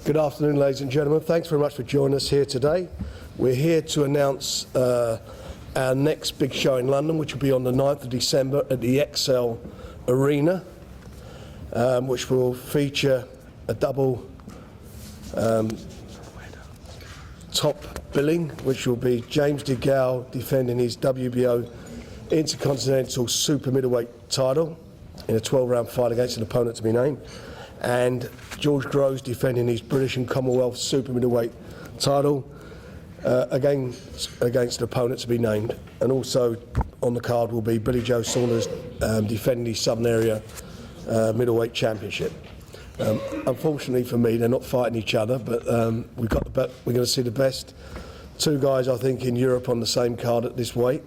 Good afternoon, ladies and gentlemen. Thanks very much for joining us here today. We're here to announce our next big show in London, which will be on the 9th of December at the XL Arena, which will feature a double top billing, which will be James DeGale defending his WBO Intercontinental Super Middleweight title in a 12-round fight against an opponent to be named, and George Groves defending his British and Commonwealth Super Middleweight title against an opponent to be named. And also on the card will be Billy Joe Saunders defending his Southern Area Middleweight Championship. Unfortunately for me, they're not fighting each other, but we're going to see the best two guys, I think, in Europe on the same card at this weight,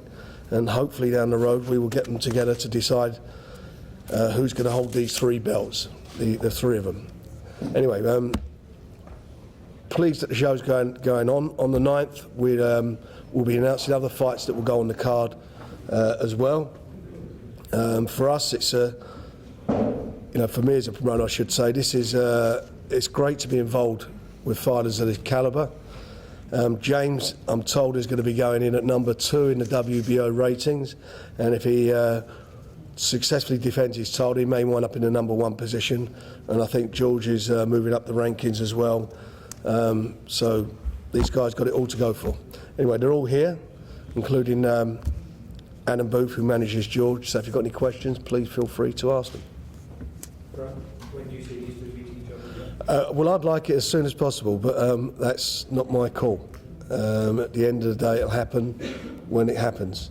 and hopefully down the road we will get them together to decide who's going to hold these three belts, the three of them. Anyway, pleased that the show's going on. On the 9th, we'll be announcing other fights that will go on the card as well. For us, it's for me as a promoter, I should say, this is it's great to be involved with fighters of this calibre. James, I'm told, is going to be going in at number 2 in the WBO ratings, and if he successfully defends his title, he may wind up in the number 1 position, and I think George is moving up the rankings as well. So these guys got it all to go for. Anyway, they're all here, including Adam Booth, who manages George, so if you've got any questions, please feel free to ask them. When do you see these two meeting each other? Well, I'd like it as soon as possible, but that's not my call. At the end of the day, it'll happen when it happens.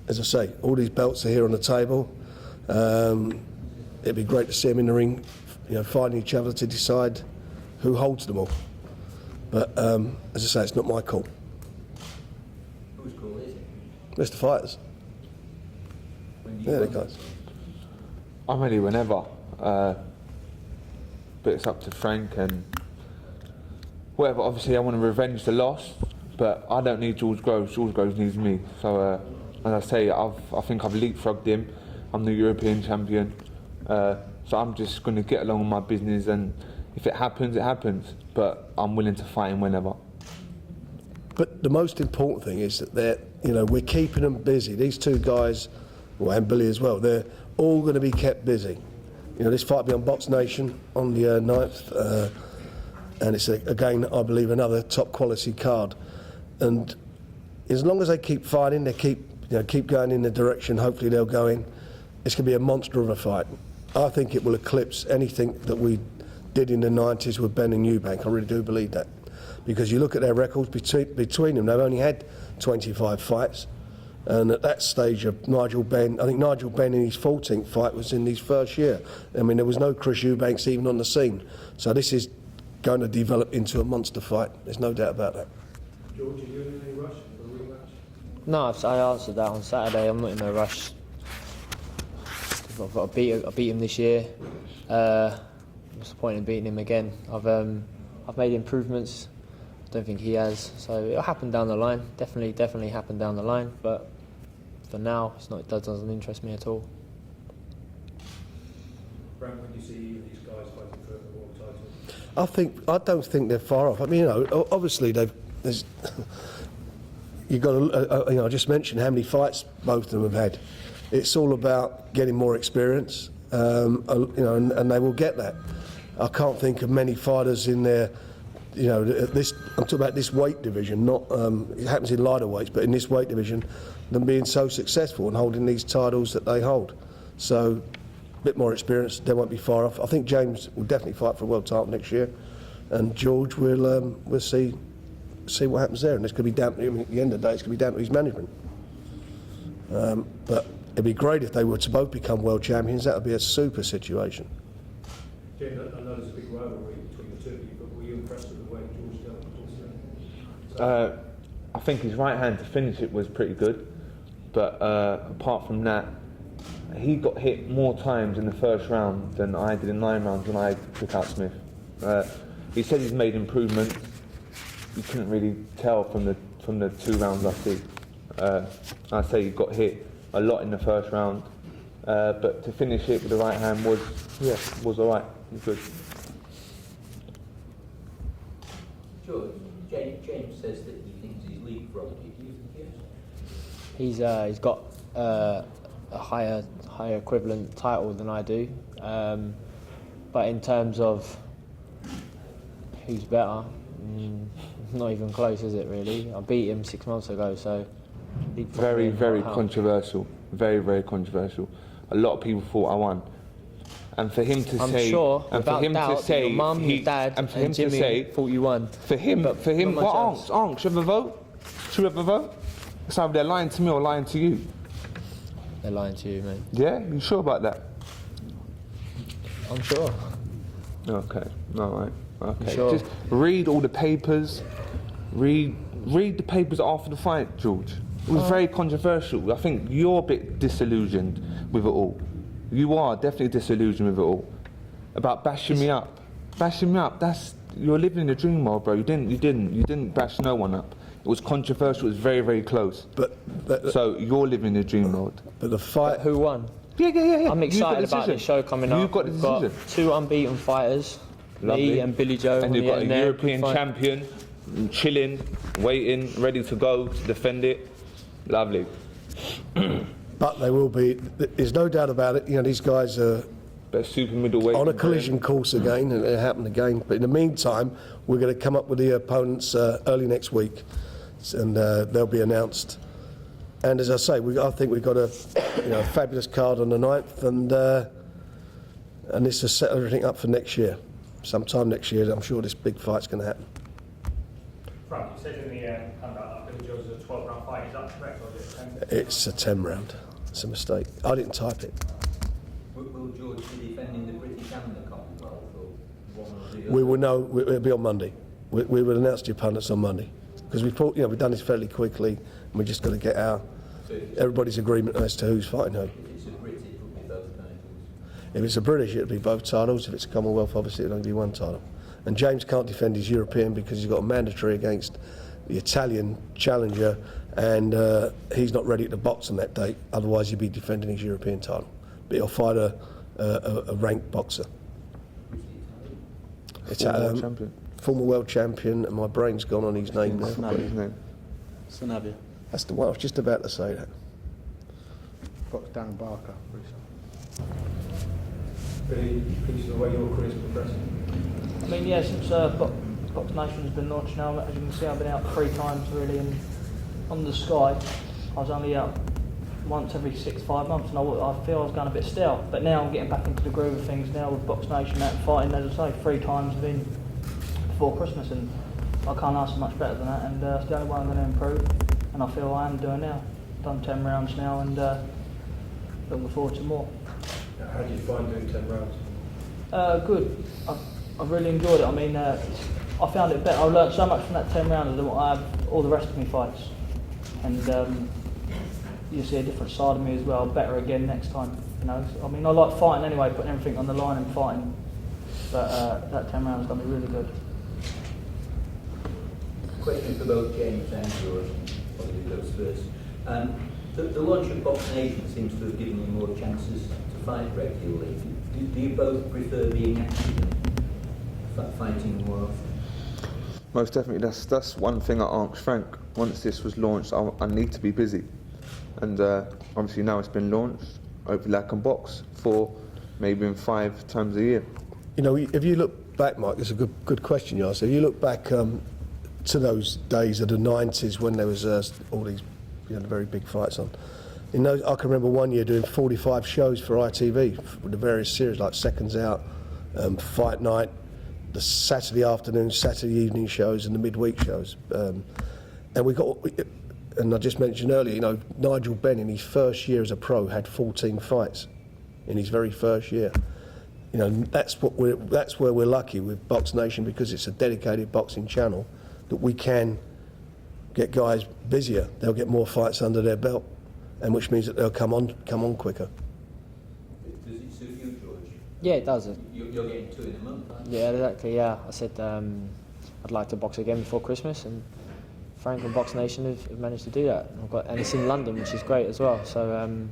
As I say, all these belts are here on the table. It'd be great to see them in the ring, fighting each other to decide who holds them all. But as I say, it's not my call. Whose call is it? It's the fighters. Yeah, the guys. I'm ready whenever, but it's up to Frank and whatever. Obviously, I want to revenge the loss, but I don't need George Groves. George Groves needs me. So, as I say, I think I've leapfrogged him. I'm the European champion, so I'm just going to get along with my business, and if it happens, it happens. But I'm willing to fight him whenever. But the most important thing is that we're keeping them busy. These two guys, well, and Billy as well, they're all going to be kept busy. This fight will be on BoxNation on the 9th, and it's again, I believe, another top quality card. And as long as they keep fighting, they keep going in the direction hopefully they'll go in, it's going to be a monster of a fight. I think it will eclipse anything that we did in the 90s with Ben and Eubank. I really do believe that, because you look at their records between them, they've only had 25 fights. And at that stage of Nigel Benn, I think Nigel Benn in his 14th fight was in his first year. I mean, there was no Chris Eubanks even on the scene. So this is going to develop into a monster fight. There's no doubt about that. George, are you in any rush for a rematch? No, I answered that on Saturday. I'm not in no rush. I've got to beat him this year. What's the point in beating him again? I've made improvements. I don't think he has. So it'll happen down the line. Definitely happen down the line. But for now, it doesn't interest me at all. Frank, when you see these guys fighting for the world title? I don't think they're far off. I mean, obviously you've got to, I just mentioned how many fights both of them have had. It's all about getting more experience, and they will get that. I can't think of many fighters in their, I'm talking about this weight division, not, it happens in lighter weights, but in this weight division, them being so successful and holding these titles that they hold. So, a bit more experience, they won't be far off. I think James will definitely fight for a world title next year, and George we'll see what happens there. And it's going to be down, at the end of the day, it's going to be down to his management. But it'd be great if they were to both become world champions. That would be a super situation. Jim, I know there's a big rivalry between the two of you, but were you impressed with the way George dealt with it? I think his right hand to finish it was pretty good, but apart from that, he got hit more times in the first round than I did in 9 rounds when I took out Smith. He said he's made improvements. You couldn't really tell from the 2 rounds I see. I say he got hit a lot in the first round, but to finish it with the right hand was all right. It was good. James says that he thinks he's leapfrogged you. Do you think he is? He's got a higher equivalent title than I do, but in terms of who's better, not even close, is it really? I beat him 6 months ago, so Very, very controversial. Very, very controversial. A lot of people thought I won. And for him to I'm say, sure, and for without him doubt, to say, your mum, your dad, and for him Jimmy to say, thought you won. for him, But not what much Anks, should we have a vote? Should we have a vote? It's either they're lying to me or lying to you. They're lying to you, mate. Yeah, you sure about that? I'm sure. Okay, all right. Okay, Sure. just read all the papers. Read the papers after the fight, George. It was very controversial. I think you're a bit disillusioned with it all. You are definitely disillusioned with it all. About bashing me up. Bashing me up. You're living the dream world, bro. You didn't bash no one up. It was controversial. It was very, very close. So you're living the dream world. But the fight. Who won? Yeah. I'm excited about this show coming up. You've got the We've got decision. 2 unbeaten fighters, Lovely. me and Billy Joe. And you've on got the a end there. European Good fight. champion, chilling, waiting, ready to go to defend it. Lovely. But they will be. There's no doubt about it. You know, these guys are But super middleweight. on a collision course again, and it happened again. But in the meantime, we're going to come up with the opponents early next week, and they'll be announced. And as I say, I think we've got a fabulous card on the 9th, and this will set everything up for next year. Sometime next year, I'm sure this big fight's going to happen. Frank, you said in the handout that Billy Joe's a 12-round fight. Is that correct, or is it 10? It's a 10 round. It's a mistake. I didn't type it. Will George be defending the British and the Commonwealth, or one or the other? We will know. It'll be on Monday. We will announce the opponents on Monday, because we've done this fairly quickly, and we've just got to get everybody's agreement as to who's fighting who. If it's a Brit, it will be both titles. If it's a British, it'll be both titles. If it's a Commonwealth, obviously it'll only be one title. And James can't defend his European because he's got a mandatory against the Italian challenger, and he's not ready to box on that date. Otherwise, he'd be defending his European title. But he'll fight a ranked boxer. It's World champion. former world champion, and my brain's gone on his name now. What's his name? Sanabia. That's the one. I was just about to say that. Boxed Dan Barker recently. Really pleased with the way your career's progressing? I mean, yeah, since BoxNation has been launched now, as you can see, I've been out 3 times really, and on the Sky, I was only out once every 5 months, and I feel I was going a bit stale. But now I'm getting back into the groove of things now with BoxNation out and fighting, as I say, 3 times been before Christmas, and I can't ask for much better than that, and it's the only way I'm going to improve, and I feel I am doing now. Done 10 rounds now, and looking forward to more. How do you find doing 10 rounds? Good. I've really enjoyed it. I mean, I found it better. I learned so much from that 10 rounders than what I have all the rest of my fights. And you see a different side of me as well. Better again next time. You know, I mean, I like fighting anyway, putting everything on the line and fighting. But that 10 rounds got me really good. Question for both James and George. Probably those first. The launch of BoxNation seems to have given you more chances to fight regularly. Do you both prefer being active and fighting more often? Most definitely. That's one thing I asked Frank. Once this was launched, I need to be busy, and obviously now it's been launched. Hopefully I can box 4, maybe even 5 times a year. You know, if you look back, Mike, it's a good question you asked. If you look back to those days of the 90s when there was all these the very big fights on. You know, I can remember one year doing 45 shows for ITV for the various series like Seconds Out, Fight Night, the Saturday afternoon, Saturday evening shows, and the midweek shows. And we got, and I just mentioned earlier, you know, Nigel Benn in his first year as a pro had 14 fights in his very first year. You know, that's where we're lucky with BoxNation, because it's a dedicated boxing channel that we can get guys busier. They'll get more fights under their belt, and which means that they'll come on quicker. Does it suit you, George? Yeah, it does. You're getting 2 in a month, aren't you? Yeah, exactly. Yeah, I said I'd like to box again before Christmas, and Frank and BoxNation have managed to do that. And it's in London, which is great as well. So you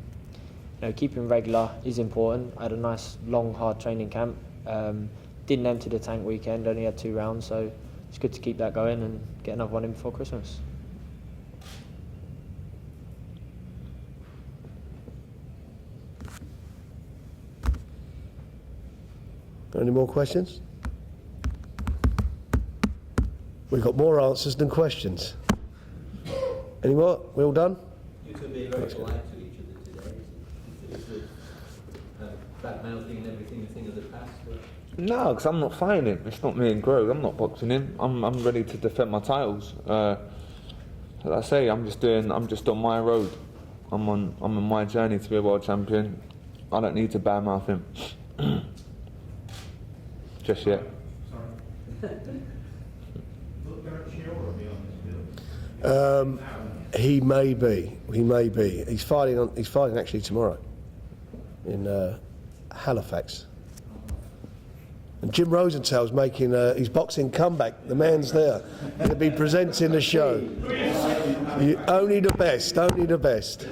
know, keeping regular is important. I had a nice, long, hard training camp. Didn't empty the tank weekend. Only had 2 rounds, so it's good to keep that going and get another one in before Christmas. Any more questions? We've got more answers than questions. Any more? We all done? You two being very polite to each other today. Is it bad mouthing and everything a thing of the past? Or? No, because I'm not fighting him. It's not me and Grove. I'm not boxing him. I'm ready to defend my titles. As I say, I'm just on my road. I'm on my journey to be a world champion. I don't need to badmouth him. Just yet. He may be. He may be. He's fighting actually tomorrow in Halifax. And Jim Rosenthal's making his boxing comeback. The man's there. He'll be presenting the show. Only the best. Only the best.